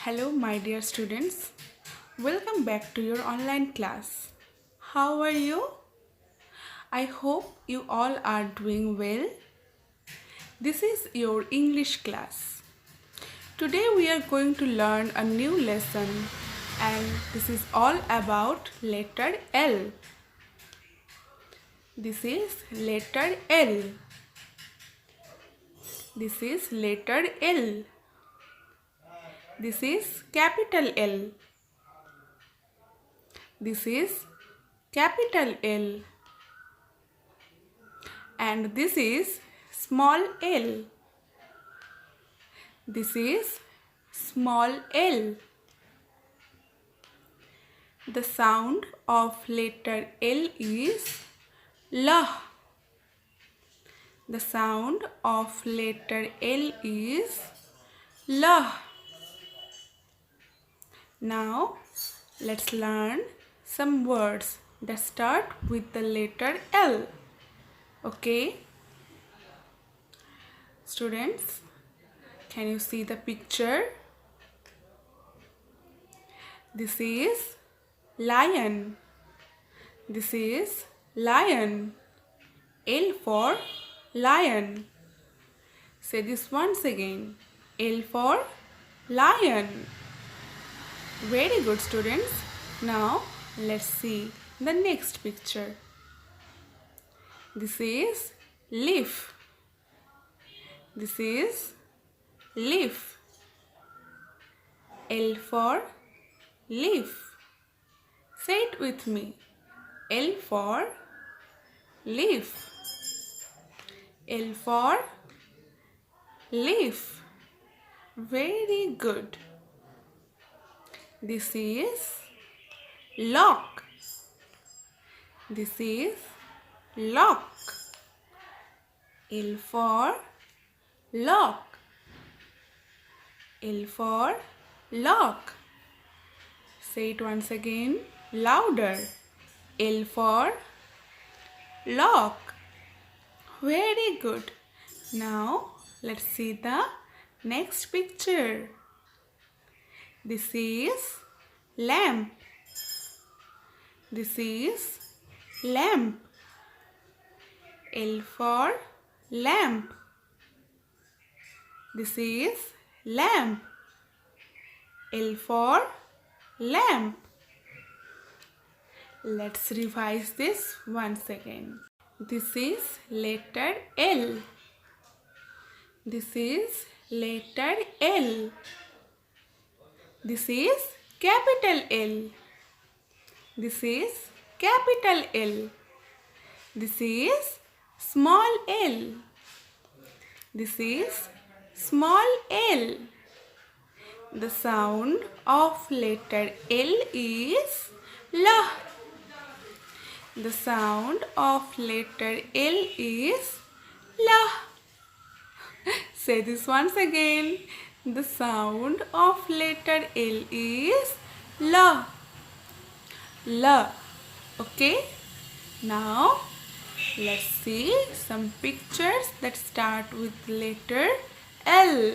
Hello, my dear students. Welcome back to your online class. How are you? I hope you all are doing well. This is your English class. Today we are going to learn a new lesson, and this is all about letter L. This is letter L. This is letter L. This is capital L. This is capital L. And this is small l. This is small l. The sound of letter L is L. The sound of letter L is L. Now let's learn some words that start with the letter L. Okay? Students, can you see the picture? This is lion. This is lion. L for lion. Say this once again. L for lion. Very good, students. Now let's see the next picture. This is leaf. This is leaf. L for leaf. Say it with me. L for leaf. L for leaf. Very good. This is lock. This is lock. L for lock. L for lock. Say it once again louder. L for lock. Very good. Now let's see the next picture. This is lamp. This is lamp. L for lamp. This is lamp. L for lamp. Let's revise this once again. This is letter L. This is letter L. This is capital L. This is capital L. This is small l. This is small l. The sound of letter L is L. The sound of letter L is L. Say this once again. The sound of letter L is L. L. Okay? Now let's see some pictures that start with letter L.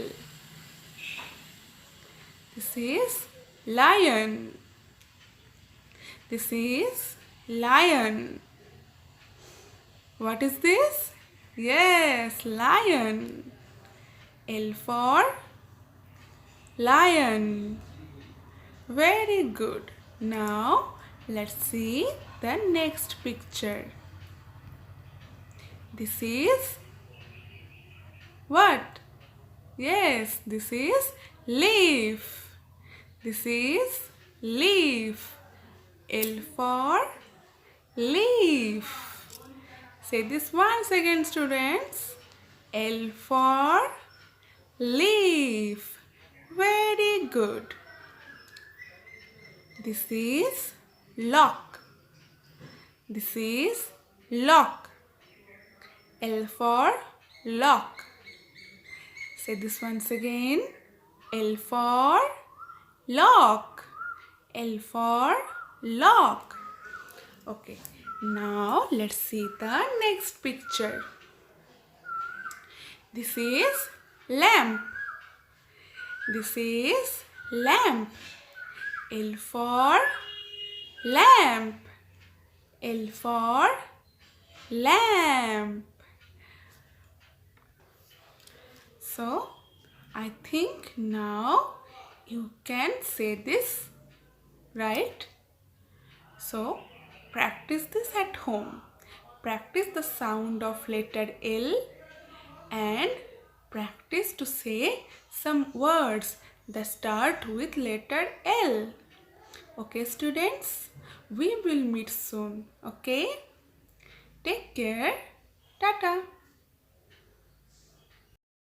This is lion. This is lion. What is this? Yes, lion. L for lion. Very good. Now let's see the next picture. This is what? Yes, this is leaf. This is leaf. L for leaf. Say this once again, students. L for leaf. Very good. This is lock. This is lock. L for lock. Say this once again. L for lock. L for lock. Okay. Now let's see the next picture. This is lamp. This is lamp. L for lamp. L for lamp. So, I think now you can say this, right? So, practice this at home. Practice the sound of letter L and practice to say some words that start with letter L. Okay, students, we will meet soon. Okay, take care. Tata.